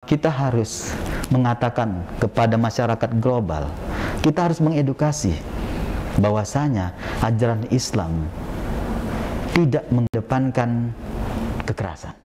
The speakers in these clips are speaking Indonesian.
Kita harus mengatakan kepada masyarakat global, kita harus mengedukasi bahwasanya ajaran Islam tidak mengedepankan kekerasan.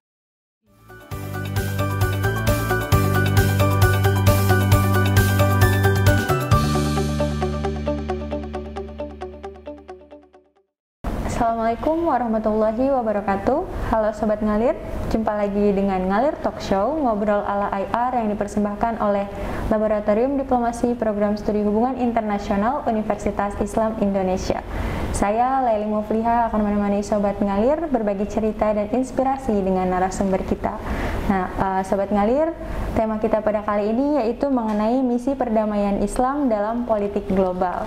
Assalamualaikum warahmatullahi wabarakatuh. Halo Sobat Ngalir, jumpa lagi dengan Ngalir Talk Show, ngobrol ala IR yang dipersembahkan oleh Laboratorium Diplomasi Program Studi Hubungan Internasional Universitas Islam Indonesia. Saya Laili Mufliha akan menemani Sobat Ngalir berbagi cerita dan inspirasi dengan narasumber kita. Nah, Sobat Ngalir, tema kita pada kali ini yaitu mengenai misi perdamaian Islam dalam politik global.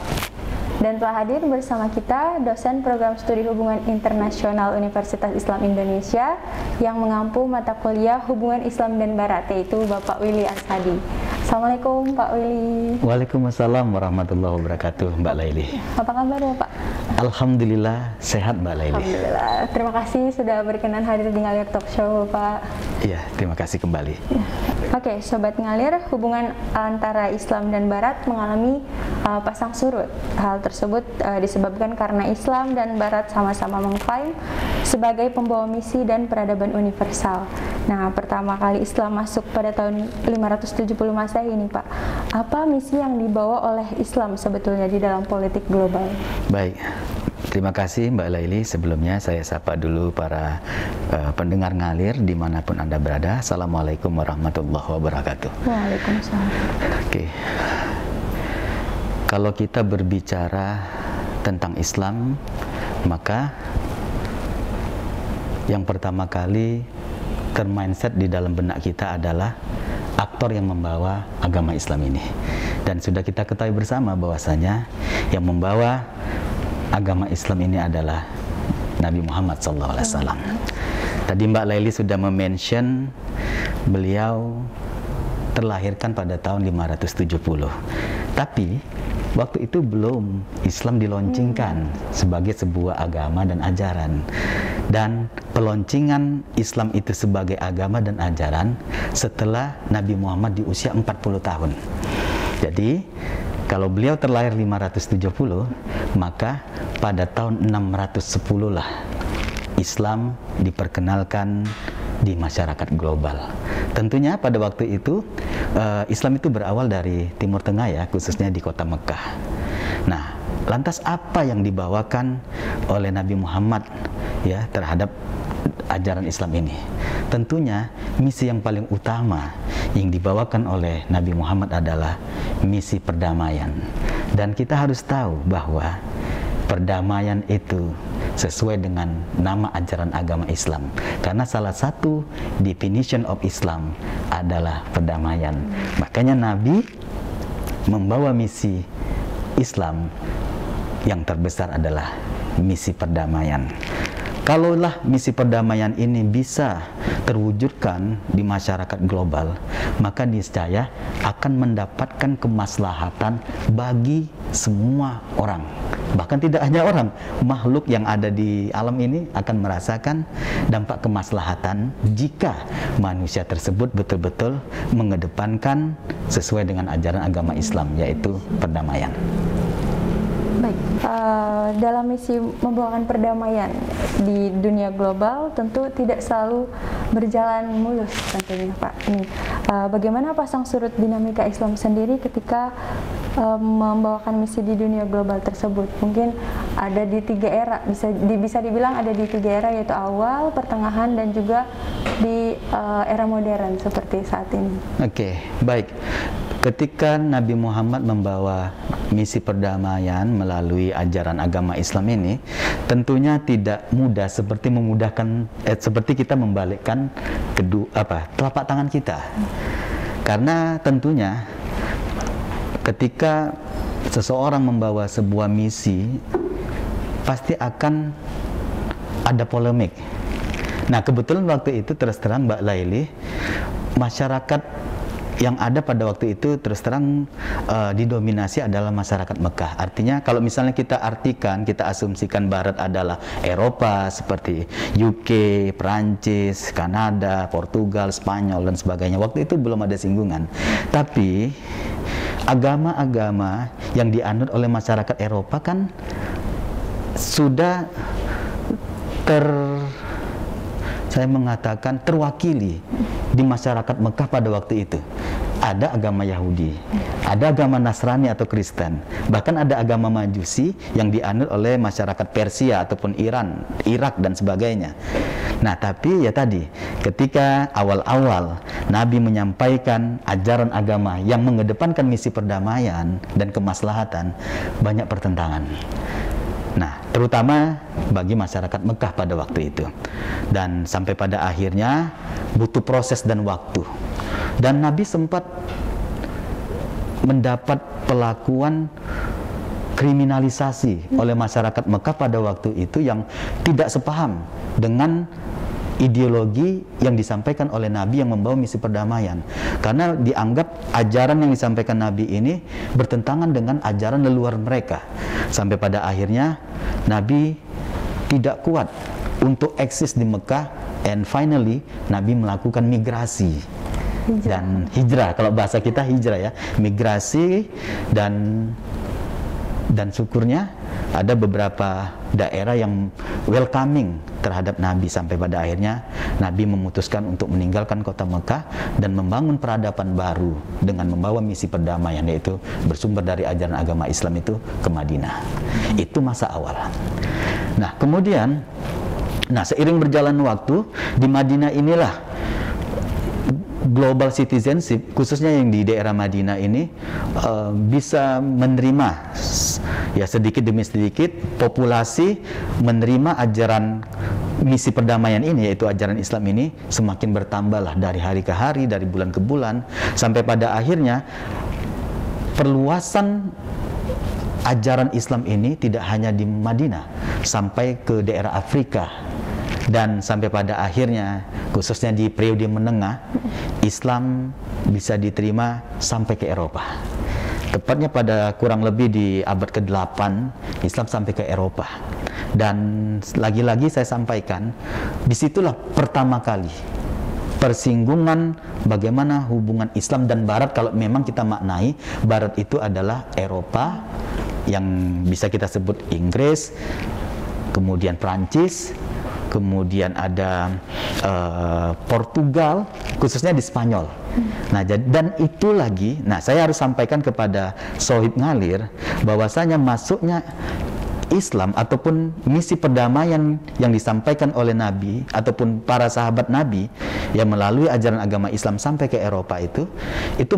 Dan telah hadir bersama kita dosen program studi hubungan internasional Universitas Islam Indonesia yang mengampu mata kuliah hubungan Islam dan Barat, yaitu Bapak Willy Arsadi. Assalamualaikum Pak Willy. Waalaikumsalam warahmatullahi wabarakatuh, Mbak Laili. Apa kabar Bapak? Alhamdulillah sehat, Mbak Laili. Alhamdulillah. Terima kasih sudah berkenan hadir di Ngalir Talk Show, Pak. Iya, terima kasih kembali. Ya. Oke, Sobat Ngalir, hubungan antara Islam dan Barat mengalami pasang surut. Hal tersebut disebabkan karena Islam dan Barat sama-sama mengklaim sebagai pembawa misi dan peradaban universal. Nah, pertama kali Islam masuk pada tahun 570 Masehi ini, Pak. Apa misi yang dibawa oleh Islam sebetulnya di dalam politik global? Baik, terima kasih Mbak Laili. Sebelumnya saya sapa dulu para pendengar Ngalir dimanapun Anda berada. Assalamualaikum warahmatullahi wabarakatuh. Waalaikumsalam. Oke. Kalau kita berbicara tentang Islam, maka yang pertama kali termindset di dalam benak kita adalah aktor yang membawa agama Islam ini. Dan sudah kita ketahui bersama bahwasanya yang membawa agama Islam ini adalah Nabi Muhammad SAW. Tadi Mbak Laili sudah mention beliau terlahirkan pada tahun 570. Tapi waktu itu belum Islam diloncengkan sebagai sebuah agama dan ajaran. Dan peloncingan Islam itu sebagai agama dan ajaran setelah Nabi Muhammad di usia 40 tahun. Jadi, kalau beliau terlahir 570, maka pada tahun 610 lah Islam diperkenalkan di masyarakat global. Tentunya pada waktu itu Islam itu berawal dari Timur Tengah ya, khususnya di kota Mekah. Nah, lantas apa yang dibawakan oleh Nabi Muhammad ya terhadap ajaran Islam ini? Tentunya misi yang paling utama yang dibawakan oleh Nabi Muhammad adalah misi perdamaian. Dan kita harus tahu bahwa perdamaian itu sesuai dengan nama ajaran agama Islam, karena salah satu definition of Islam adalah perdamaian. Makanya Nabi membawa misi Islam yang terbesar adalah misi perdamaian. Kalaulah misi perdamaian ini bisa terwujudkan di masyarakat global, maka niscaya akan mendapatkan kemaslahatan bagi semua orang. Bahkan tidak hanya orang, makhluk yang ada di alam ini akan merasakan dampak kemaslahatan jika manusia tersebut betul-betul mengedepankan sesuai dengan ajaran agama Islam, yaitu perdamaian. Baik, dalam misi membawakan perdamaian di dunia global tentu tidak selalu berjalan mulus tentunya Pak. Ini bagaimana pasang surut dinamika Islam sendiri ketika membawakan misi di dunia global tersebut? Mungkin ada di 3 era, bisa dibilang ada di 3 era, yaitu awal, pertengahan, dan juga di era modern seperti saat ini. Oke, baik. Ketika Nabi Muhammad membawa misi perdamaian melalui ajaran agama Islam ini, tentunya tidak mudah seperti seperti kita membalikkan telapak tangan kita. Karena tentunya ketika seseorang membawa sebuah misi, pasti akan ada polemik. Nah, kebetulan waktu itu terus terang Mbak Laili, masyarakat yang ada pada waktu itu terus terang didominasi adalah masyarakat Mekah. Artinya kalau misalnya kita artikan, kita asumsikan Barat adalah Eropa seperti UK, Perancis, Kanada, Portugal, Spanyol dan sebagainya. Waktu itu belum ada singgungan. Tapi agama-agama yang dianut oleh masyarakat Eropa kan sudah saya mengatakan terwakili di masyarakat Mekah pada waktu itu. Ada agama Yahudi, ada agama Nasrani atau Kristen, bahkan ada agama Majusi yang dianut oleh masyarakat Persia ataupun Iran, Irak dan sebagainya. Nah, tapi ya tadi, ketika awal-awal Nabi menyampaikan ajaran agama yang mengedepankan misi perdamaian dan kemaslahatan, banyak pertentangan. Nah, terutama bagi masyarakat Mekah pada waktu itu. Dan sampai pada akhirnya butuh proses dan waktu. Dan Nabi sempat mendapat pelakuan kriminalisasi oleh masyarakat Mekah pada waktu itu yang tidak sepaham dengan ideologi yang disampaikan oleh Nabi yang membawa misi perdamaian, karena dianggap ajaran yang disampaikan Nabi ini bertentangan dengan ajaran leluhur mereka. Sampai pada akhirnya Nabi tidak kuat untuk eksis di Mekah, and finally Nabi melakukan migrasi dan hijrah. Kalau bahasa kita hijrah ya, migrasi dan syukurnya ada beberapa daerah yang welcoming terhadap Nabi, sampai pada akhirnya Nabi memutuskan untuk meninggalkan kota Mekah dan membangun peradaban baru dengan membawa misi perdamaian, yaitu bersumber dari ajaran agama Islam itu ke Madinah. Itu masa awal. Nah, kemudian seiring berjalan waktu di Madinah inilah global citizenship, khususnya yang di daerah Madinah ini, bisa menerima ya sedikit demi sedikit populasi menerima ajaran misi perdamaian ini, yaitu ajaran Islam ini semakin bertambahlah dari hari ke hari, dari bulan ke bulan, sampai pada akhirnya perluasan ajaran Islam ini tidak hanya di Madinah, sampai ke daerah Afrika. Dan sampai pada akhirnya, khususnya di periode menengah, Islam bisa diterima sampai ke Eropa. Tepatnya pada kurang lebih di abad ke-8, Islam sampai ke Eropa. Dan lagi-lagi saya sampaikan, disitulah pertama kali persinggungan bagaimana hubungan Islam dan Barat, kalau memang kita maknai Barat itu adalah Eropa, yang bisa kita sebut Inggris, kemudian Prancis, kemudian ada Portugal, khususnya di Spanyol. Nah, dan itu lagi, saya harus sampaikan kepada Sohib Ngalir bahwasanya masuknya Islam ataupun misi perdamaian yang disampaikan oleh Nabi ataupun para sahabat Nabi yang melalui ajaran agama Islam sampai ke Eropa itu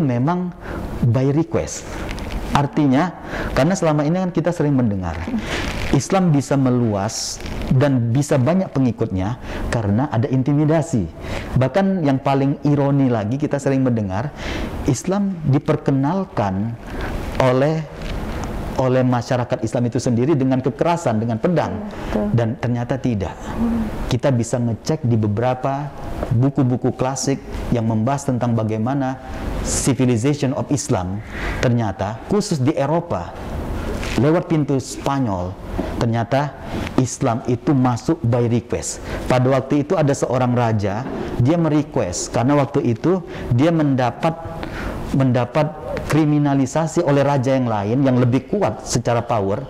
memang by request. Artinya, karena selama ini kan kita sering mendengar Islam bisa meluas dan bisa banyak pengikutnya karena ada intimidasi. Bahkan yang paling ironi lagi, kita sering mendengar Islam diperkenalkan oleh masyarakat Islam itu sendiri dengan kekerasan, dengan pedang. Dan ternyata tidak. Kita bisa ngecek di beberapa buku-buku klasik yang membahas tentang bagaimana civilization of Islam. Ternyata khusus di Eropa, lewat pintu Spanyol, ternyata Islam itu masuk by request. Pada waktu itu ada seorang raja, dia merequest karena waktu itu dia mendapat kriminalisasi oleh raja yang lain yang lebih kuat secara power,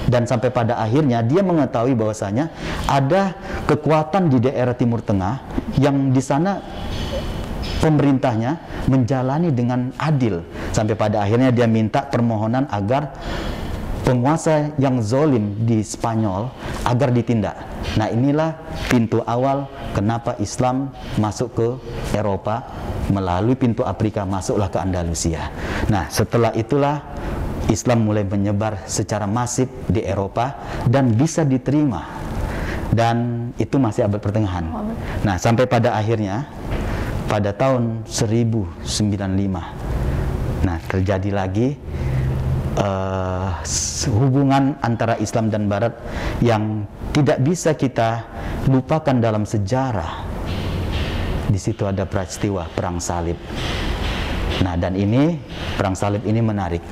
dan sampai pada akhirnya dia mengetahui bahwasanya ada kekuatan di daerah Timur Tengah yang di sana pemerintahnya menjalani dengan adil, sampai pada akhirnya dia minta permohonan agar penguasa yang zolim di Spanyol agar ditindak. Nah, inilah pintu awal kenapa Islam masuk ke Eropa, melalui pintu Afrika masuklah ke Andalusia. Nah, setelah itulah Islam mulai menyebar secara masif di Eropa dan bisa diterima. Dan itu masih abad pertengahan. Nah, sampai pada akhirnya pada tahun 1095, nah terjadi lagi hubungan antara Islam dan Barat yang tidak bisa kita lupakan dalam sejarah. Di situ ada peristiwa perang salib. Nah, dan ini perang salib ini menarik.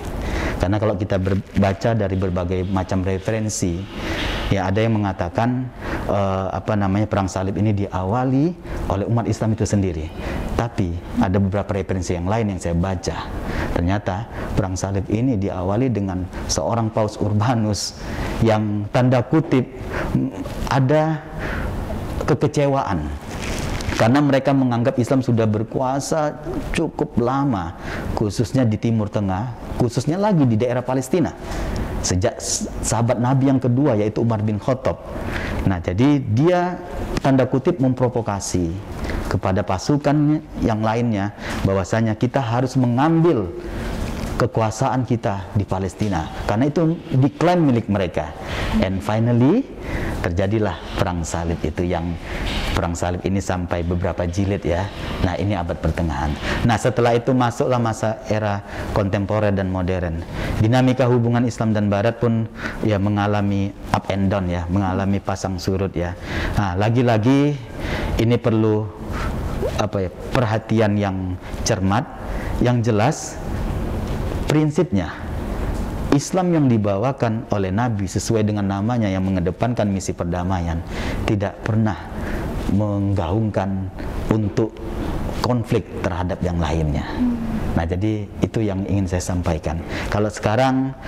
Karena kalau kita baca dari berbagai macam referensi, ya ada yang mengatakan perang salib ini diawali oleh umat Islam itu sendiri. Tapi ada beberapa referensi yang lain yang saya baca. Ternyata perang salib ini diawali dengan seorang Paus Urbanus yang tanda kutip ada kekecewaan. Karena mereka menganggap Islam sudah berkuasa cukup lama, khususnya di Timur Tengah, khususnya lagi di daerah Palestina. Sejak sahabat Nabi yang kedua, yaitu Umar bin Khattab. Nah, jadi dia tanda kutip memprovokasi kepada pasukan yang lainnya, bahwasanya kita harus mengambil kekuasaan kita di Palestina, karena itu diklaim milik mereka. And finally, terjadilah perang salib itu, yang perang salib ini sampai beberapa jilid ya. Nah, ini abad pertengahan. Nah, setelah itu masuklah masa era kontemporer dan modern. Dinamika hubungan Islam dan Barat pun ya mengalami up and down ya, mengalami pasang surut ya. Nah, lagi-lagi ini perlu perhatian yang cermat. Yang jelas prinsipnya Islam yang dibawakan oleh Nabi sesuai dengan namanya yang mengedepankan misi perdamaian, tidak pernah menggaungkan untuk konflik terhadap yang lainnya. Nah, jadi itu yang ingin saya sampaikan. Kalau sekarang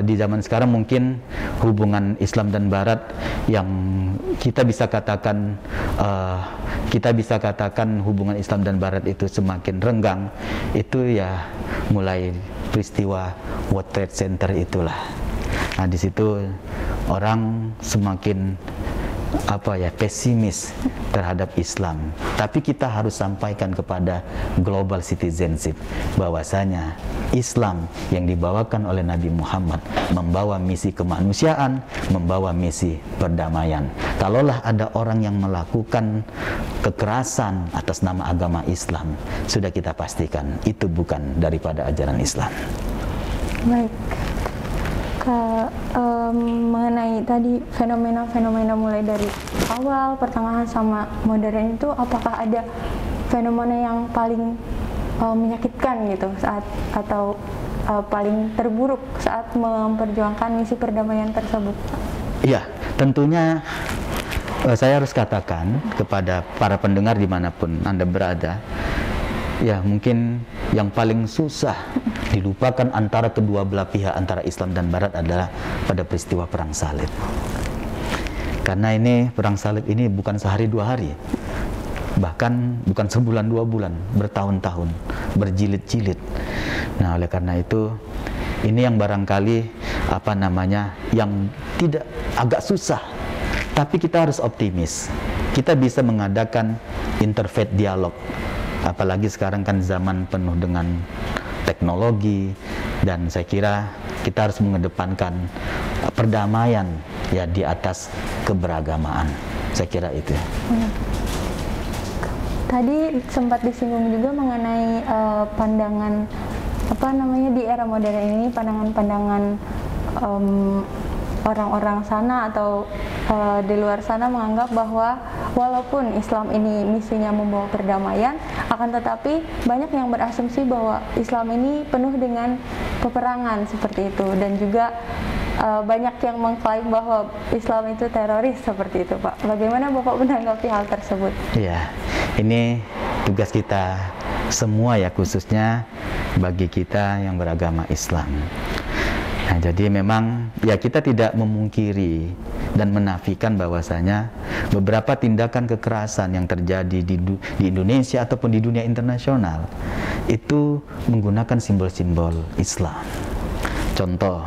di zaman sekarang mungkin hubungan Islam dan Barat yang kita bisa katakan hubungan Islam dan Barat itu semakin renggang, itu ya mulai peristiwa World Trade Center itulah. Nah, di situ orang semakin pesimis terhadap Islam. Tapi kita harus sampaikan kepada global citizenship bahwasanya Islam yang dibawakan oleh Nabi Muhammad membawa misi kemanusiaan, membawa misi perdamaian. Kalaulah ada orang yang melakukan kekerasan atas nama agama Islam, sudah kita pastikan itu bukan daripada ajaran Islam. Baik. Mengenai tadi fenomena-fenomena mulai dari awal, pertengahan sama modern itu, apakah ada fenomena yang paling menyakitkan gitu saat atau paling terburuk saat memperjuangkan misi perdamaian tersebut? Iya, tentunya saya harus katakan kepada para pendengar dimanapun Anda berada, ya mungkin yang paling susah dilupakan antara kedua belah pihak, antara Islam dan Barat, adalah pada peristiwa perang salib. Karena ini perang salib ini bukan sehari dua hari, bahkan bukan sebulan dua bulan, bertahun-tahun, berjilid-jilid. Nah, oleh karena itu ini yang barangkali yang tidak agak susah, tapi kita harus optimis. Kita bisa mengadakan interfaith dialog. Apalagi sekarang kan zaman penuh dengan teknologi, dan saya kira kita harus mengedepankan perdamaian ya di atas keberagamaan. Saya kira itu. Tadi sempat disinggung juga mengenai pandangan di era modern ini, pandangan-pandangan orang-orang sana atau di luar sana menganggap bahwa walaupun Islam ini misinya membawa perdamaian, akan tetapi banyak yang berasumsi bahwa Islam ini penuh dengan peperangan seperti itu, dan juga banyak yang mengklaim bahwa Islam itu teroris seperti itu, Pak. Bagaimana Bapak menanggapi hal tersebut? Ya, ini tugas kita semua ya, khususnya bagi kita yang beragama Islam. Nah, jadi memang ya kita tidak memungkiri dan menafikan bahwasanya beberapa tindakan kekerasan yang terjadi di Indonesia ataupun di dunia internasional itu menggunakan simbol-simbol Islam. Contoh,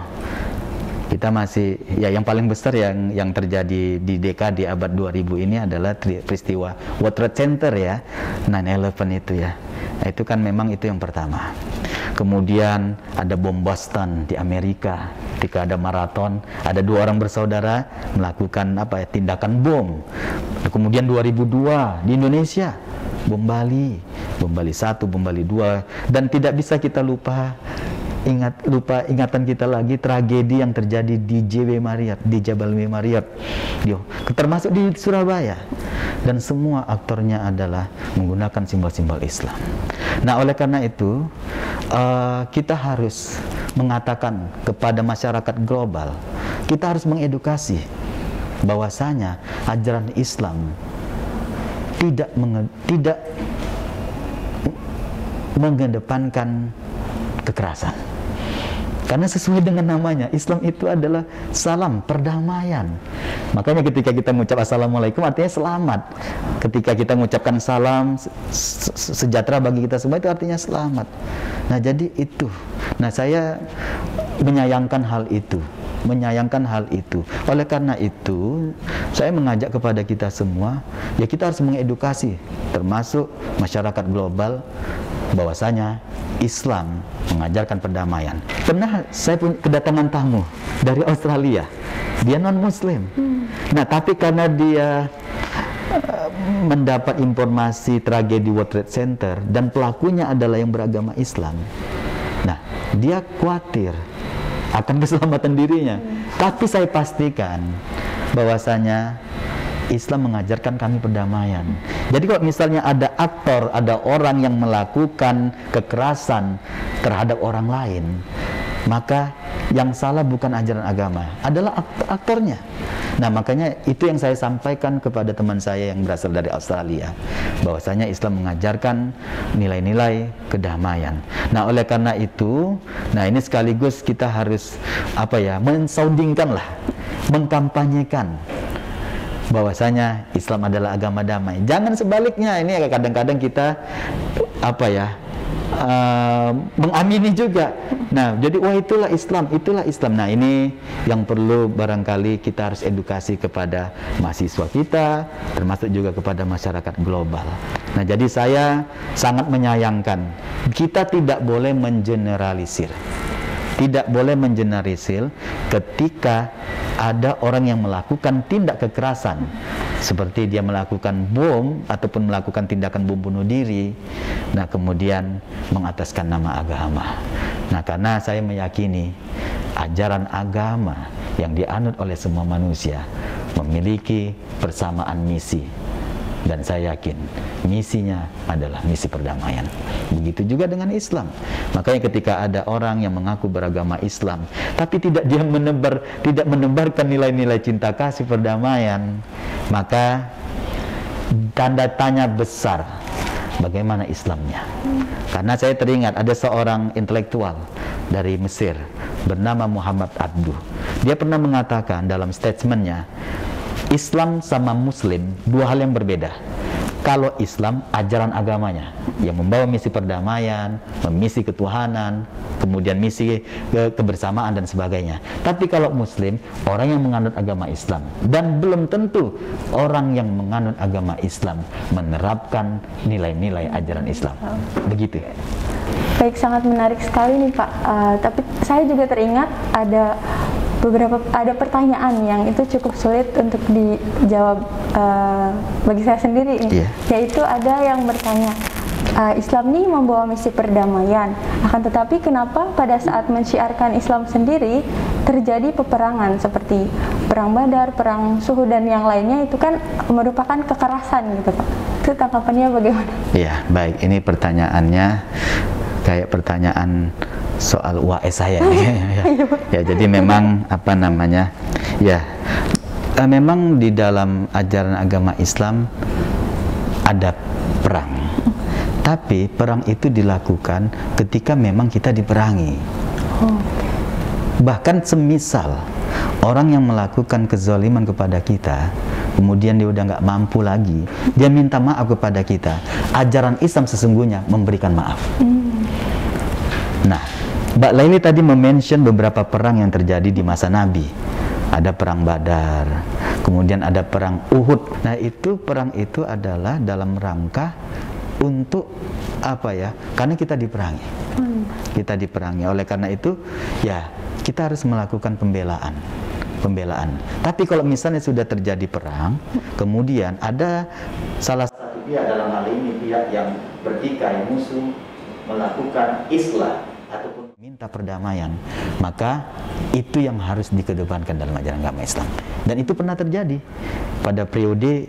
kita masih ya yang paling besar yang terjadi di dekade abad 2000 ini adalah peristiwa World Trade Center ya, 9/11 itu ya. Nah, itu kan memang itu yang pertama. Kemudian ada bom Boston di Amerika, ketika ada maraton, ada dua orang bersaudara melakukan tindakan bom. Kemudian 2002 di Indonesia, bom Bali 1, bom Bali 2, dan tidak bisa kita lupa ingatan kita lagi tragedi yang terjadi di Jabal Mariyat, termasuk di Surabaya, dan semua aktornya adalah menggunakan simbol-simbol Islam. Nah, oleh karena itu kita harus mengatakan kepada masyarakat global, kita harus mengedukasi bahwasanya ajaran Islam tidak mengedepankan kekerasan. Karena sesuai dengan namanya, Islam itu adalah salam, perdamaian. Makanya ketika kita mengucap Assalamualaikum artinya selamat. Ketika kita mengucapkan salam, sejahtera bagi kita semua, itu artinya selamat. Nah jadi itu. Nah saya menyayangkan hal itu. Oleh karena itu, saya mengajak kepada kita semua, ya kita harus mengedukasi, termasuk masyarakat global, bahwasanya Islam mengajarkan perdamaian. Pernah saya kedatangan tamu dari Australia, dia non Muslim. Nah tapi karena dia mendapat informasi tragedi World Trade Center dan pelakunya adalah yang beragama Islam, nah dia khawatir akan keselamatan dirinya. Tapi saya pastikan bahwasanya Islam mengajarkan kami perdamaian. Jadi kalau misalnya ada aktor, ada orang yang melakukan kekerasan terhadap orang lain, maka yang salah bukan ajaran agama, adalah aktornya. Nah makanya itu yang saya sampaikan kepada teman saya yang berasal dari Australia, bahwasanya Islam mengajarkan nilai-nilai kedamaian. Nah oleh karena itu, nah ini sekaligus kita harus mensoundingkan lah, mengkampanyekan bahwasanya Islam adalah agama damai. Jangan sebaliknya, ini kadang-kadang kita mengamini juga. Nah, jadi wah itulah Islam. Nah, ini yang perlu barangkali kita harus edukasi kepada mahasiswa kita, termasuk juga kepada masyarakat global. Nah, jadi saya sangat menyayangkan kita tidak boleh mengeneralisir. Tidak boleh mengeneralisir ketika ada orang yang melakukan tindak kekerasan, seperti dia melakukan bom ataupun melakukan tindakan bom bunuh diri, nah kemudian mengataskan nama agama. Nah karena saya meyakini ajaran agama yang dianut oleh semua manusia memiliki persamaan misi, dan saya yakin misinya adalah misi perdamaian. Begitu juga dengan Islam. Makanya ketika ada orang yang mengaku beragama Islam tapi tidak menebarkan nilai-nilai cinta kasih perdamaian, maka tanda tanya besar bagaimana Islamnya. Karena saya teringat ada seorang intelektual dari Mesir bernama Muhammad Abduh. Dia pernah mengatakan dalam statementnya, Islam sama Muslim dua hal yang berbeda. Kalau Islam, ajaran agamanya yang membawa misi perdamaian, misi ketuhanan, kemudian misi kebersamaan dan sebagainya. Tapi kalau Muslim, orang yang menganut agama Islam, dan belum tentu orang yang menganut agama Islam menerapkan nilai-nilai ajaran Islam. Begitu. Baik, sangat menarik sekali nih Pak. Tapi saya juga teringat ada pertanyaan yang itu cukup sulit untuk dijawab bagi saya sendiri nih. Yaitu ada yang bertanya, Islam ini membawa misi perdamaian, akan tetapi kenapa pada saat mensyiarkan Islam sendiri terjadi peperangan seperti perang Badar, perang Suhud dan yang lainnya, itu kan merupakan kekerasan gitu Pak. Itu tanggapannya bagaimana? Iya, baik, ini pertanyaannya kayak pertanyaan soal UAS saya ya, jadi memang memang di dalam ajaran agama Islam ada perang, tapi perang itu dilakukan ketika memang kita diperangi. Bahkan semisal orang yang melakukan kezaliman kepada kita, kemudian dia udah nggak mampu lagi, dia minta maaf kepada kita, ajaran Islam sesungguhnya memberikan maaf. Nah, Mbak Laili tadi mention beberapa perang yang terjadi di masa Nabi. Ada perang Badar, kemudian ada perang Uhud. Nah, perang itu adalah dalam rangka untuk karena kita diperangi. Kita diperangi. Oleh karena itu, ya kita harus melakukan pembelaan. Tapi kalau misalnya sudah terjadi perang, kemudian ada salah satu pihak, dalam hal ini pihak yang bertikai musuh, melakukan islah, ataupun minta perdamaian, maka itu yang harus dikedepankan dalam ajaran agama Islam. Dan itu pernah terjadi pada periode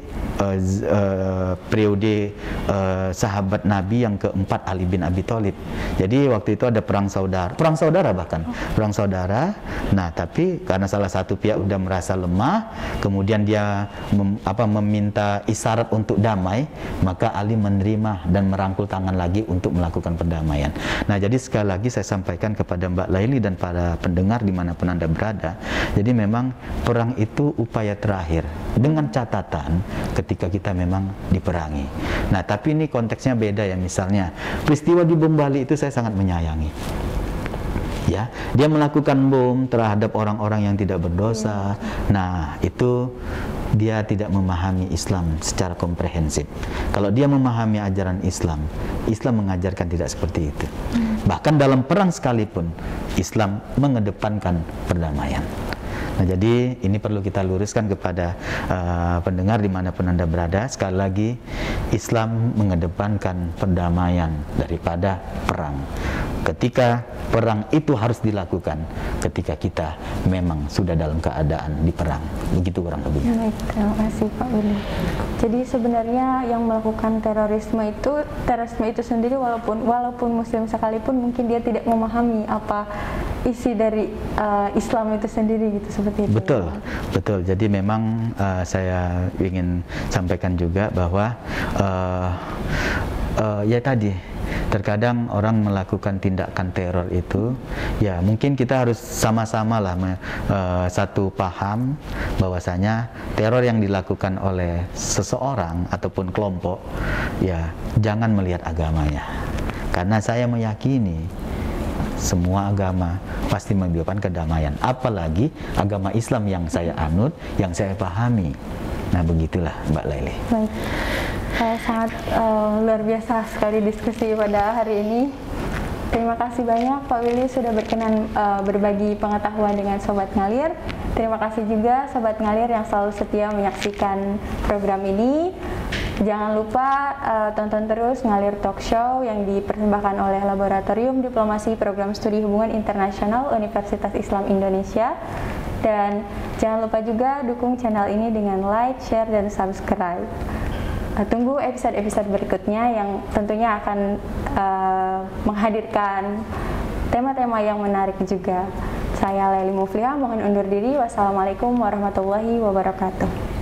sahabat Nabi yang keempat, Ali bin Abi Thalib. Jadi waktu itu ada perang saudara bahkan perang saudara. Nah, tapi karena salah satu pihak udah merasa lemah, kemudian dia meminta isyarat untuk damai, maka Ali menerima dan merangkul tangan lagi untuk melakukan perdamaian. Nah, jadi sekali lagi saya sampaikan kepada Mbak Laili dan para pendengar dimanapun Anda berada, jadi memang perang itu upaya terakhir dengan catatan ketika kita memang diperangi. Nah, tapi ini konteksnya beda ya. Misalnya peristiwa di bom Bali itu saya sangat menyayangi. Ya, dia melakukan bom terhadap orang-orang yang tidak berdosa. Nah, itu dia tidak memahami Islam secara komprehensif. Kalau dia memahami ajaran Islam, Islam mengajarkan tidak seperti itu. Bahkan dalam perang sekalipun, Islam mengedepankan perdamaian. Nah, jadi ini perlu kita luruskan kepada pendengar dimanapun Anda berada. Sekali lagi, Islam mengedepankan perdamaian daripada perang. Ketika perang itu harus dilakukan ketika kita memang sudah dalam keadaan diperang. Begitu kurang lebihnya. Baik, terima kasih Pak Willy. Jadi sebenarnya yang melakukan terorisme itu sendiri walaupun Muslim sekalipun mungkin dia tidak memahami apa isi dari Islam itu sendiri gitu, seperti itu. Betul. Jadi memang saya ingin sampaikan juga bahwa ya tadi, terkadang orang melakukan tindakan teror itu, ya mungkin kita harus sama-sama lah satu paham bahwasanya teror yang dilakukan oleh seseorang ataupun kelompok, ya jangan melihat agamanya, karena saya meyakini semua agama pasti membawakan kedamaian, apalagi agama Islam yang saya anut, yang saya pahami. Nah, begitulah Mbak Laili. Baik. Sangat luar biasa sekali diskusi pada hari ini. Terima kasih banyak Pak Willy sudah berkenan berbagi pengetahuan dengan Sobat Ngalir. Terima kasih juga Sobat Ngalir yang selalu setia menyaksikan program ini. Jangan lupa tonton terus Ngalir Talk Show yang dipersembahkan oleh Laboratorium Diplomasi Program Studi Hubungan Internasional Universitas Islam Indonesia. Dan jangan lupa juga dukung channel ini dengan like, share, dan subscribe. Tunggu episode-episode berikutnya yang tentunya akan menghadirkan tema-tema yang menarik juga. Saya Laili Mufliha, mohon undur diri. Wassalamualaikum warahmatullahi wabarakatuh.